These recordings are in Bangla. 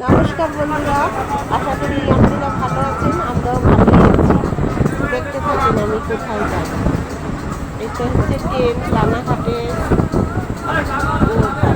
নমস্কার বন্ধুরা, আশা করি আপনারা ভালো আছেন। আমরাও ভালোই আছি। দেখতে থাকুন আমি কোথায় যাই। এটা হচ্ছে ট্রেন রানাঘাটের নৌকা।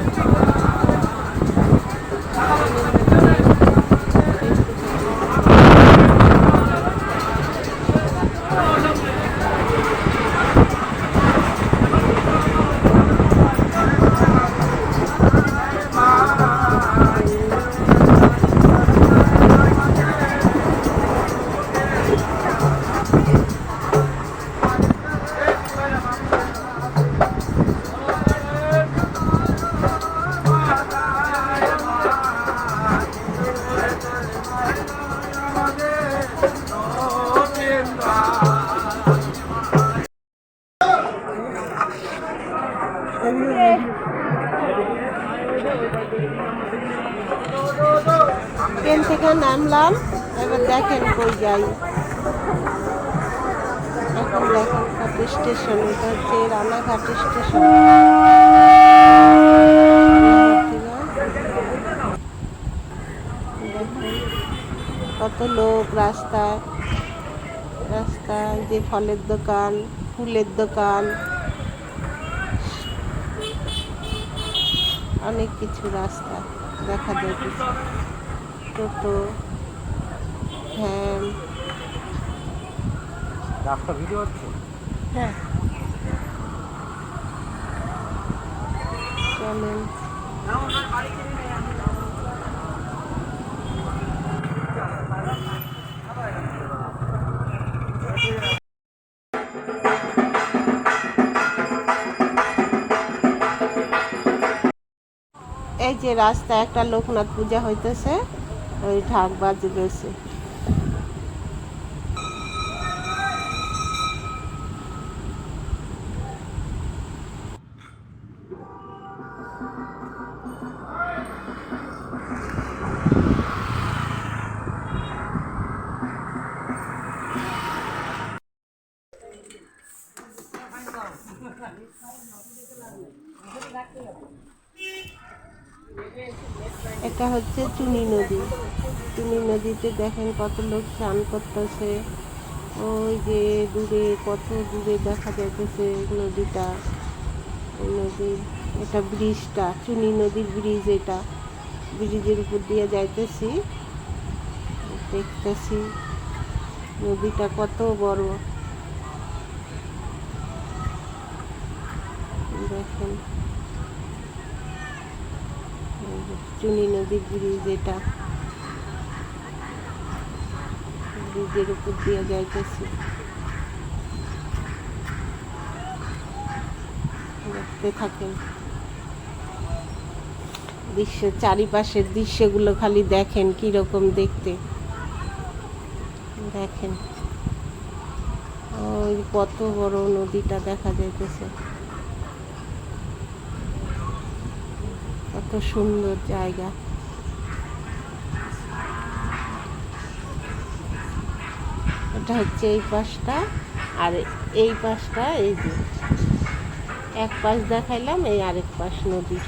ট্রেন থেকে নামলাম, এবার দেখেন কই যাই। এখন দেখেন কত স্টেশন, এটা হচ্ছে রানাঘাট স্টেশন। দেখেন কত লোক রাস্তায়, রাস্তায় যে ফলের দোকান, ফুলের দোকান, অনেক কিছু রাস্তা দেখা যাচ্ছে। টোটো, ভ্যান। রাস্তা ভিডিও হচ্ছে? হ্যাঁ, চলেন। এই যে রাস্তায় একটা লোকনাথ পূজা হইতেছে, ওই ঢাক বাজতেছে। এটা হচ্ছে চুনি নদী। চুনি নদীতে দেখেন কত লোক স্নান করতেছে। ওই যে দূরে, কত দূরে দেখা যাইতেছে নদীটা। নদীর এটা ব্রিজটা, চুনি নদীর ব্রিজ। এটা ব্রিজের উপর দিয়ে যাইতেছি, দেখতেছি নদীটা কত বড়। দেখেন চুনি নদীর ব্রিজ, এটা ব্রিজের উপর দিয়ে যাইতেছি। দেখতে থাকেন দৃশ্য, চারিপাশের দৃশ্যগুলো খালি দেখেন কিরকম দেখতে। দেখেন ওই কত বড় নদীটা দেখা যাইতেছে, কত সুন্দর জায়গা। এটা হচ্ছে এই পাশটা, আর এই পাশটা এই যে এক পাশ দেখাইলাম, এই আরেক পাশ নদীর।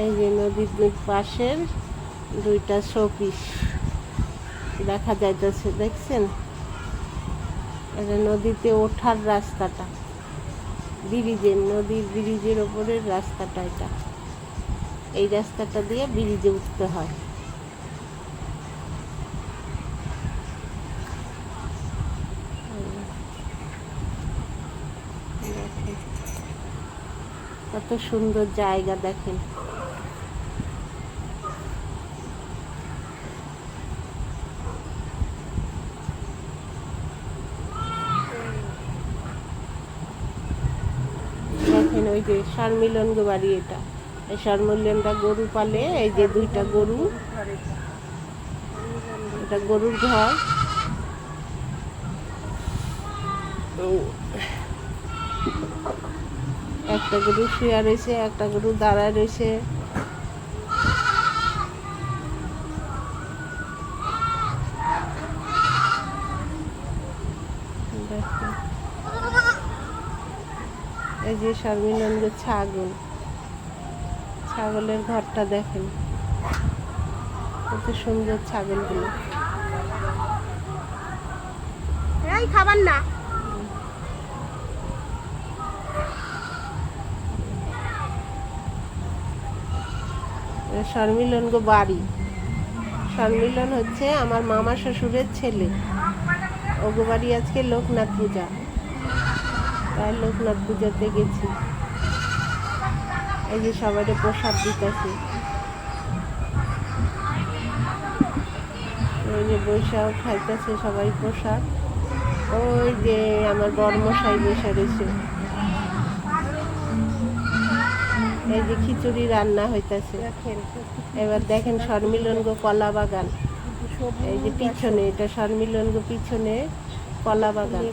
এই যে নদীর দুই পাশের দুইটা শোপিস দেখা যাইতেছে, দেখছেন? এটা নদীতে ওঠার রাস্তাটা, ব্রিজের, নদীর ব্রিজের ওপরের রাস্তাটা। এটা এই রাস্তাটা দিয়ে ব্রিজে উঠতে হয়। কত সুন্দর জায়গা দেখেন। দেখেন ওই যে শারমিলন বাড়ি, এটা এই শারমিলনটা গরু পালে। এই যে দুইটা গরু, এটা গরুর ঘর। একটা গরু শুয়ে রয়েছে, একটা গরু দাঁড়ায় রয়েছে। এই যে শর্মিলঙ্গ ছাগল, ছাগলের ঘরটা দেখেন কত সুন্দর ছাগলগুলো। এই খাবার না শর্মিলঙ্গ বাড়ি। শর্মিলন হচ্ছে আমার মামা শ্বশুরের ছেলে। ওগো বাড়ি আজকে লোকনাথ পূজা, তাই লোকনাথ পূজাতে গেছি। এই যে সবাই প্রসাদ দিতেছে, ওই যে বৈশাখ খাইতেছে সবাই প্রসাদ। ওই যে আমার বড়মশাই বসে রয়েছে, এই যে খিচুড়ি রান্না হইতেছে। এবার দেখেন শর্মিলঙ্গ কলা বাগান, এই যে পিছনে, এটা শর্মিলঙ্গ পিছনে কলা বাগান।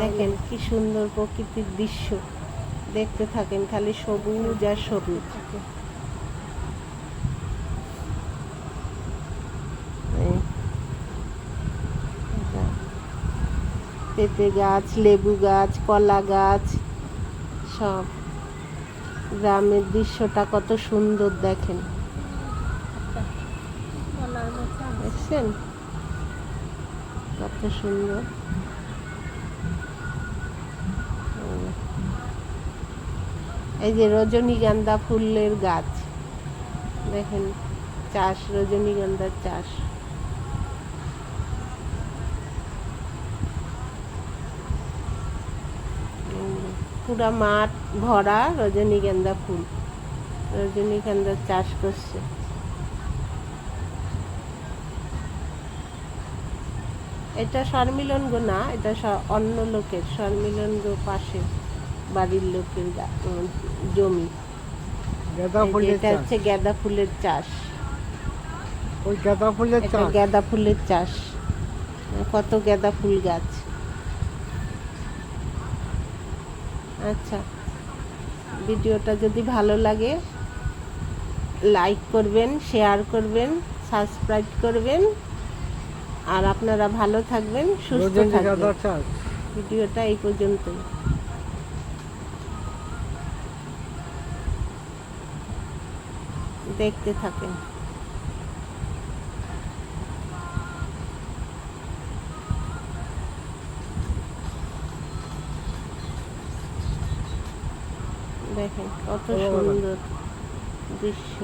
দেখেন কি সুন্দর প্রকৃতির দৃশ্য, দেখতে থাকেন খালি সবুজ আর সবুজ। পেঁপে গাছ, লেবু গাছ, কলা গাছ, সব। গ্রামের দৃশ্যটা কত সুন্দর দেখেন, দেখছেন কত সুন্দর। এই যে রজনীগন্ধা ফুলের গাছ দেখেন, চাষ, রজনীগন্ধার চাষ। পুরা মাঠ ভরা রজনীগন্ধা ফুল, রজনীগন্ধার চাষ করছে। এটা শর্মিলঙ্গ না, এটা অন্য লোকের, শর্মিলঙ্গ পাশে বাড়ির লোকের জমি। এটা হচ্ছে গাঁদা ফুলের চাষ, ওই গাঁদা ফুলের চাষ, গাঁদা ফুলের চাষ, কত গাঁদা ফুল গাছ। আচ্ছা, ভিডিওটা যদি ভালো লাগে লাইক করবেন, শেয়ার করবেন, সাবস্ক্রাইব করবেন, আর আপনারা ভালো থাকবেন, সুস্থ থাকবেন। ভিডিওটা এই পর্যন্তই। দেখতে থাকেন। দেখেন কত সুন্দর দৃশ্য।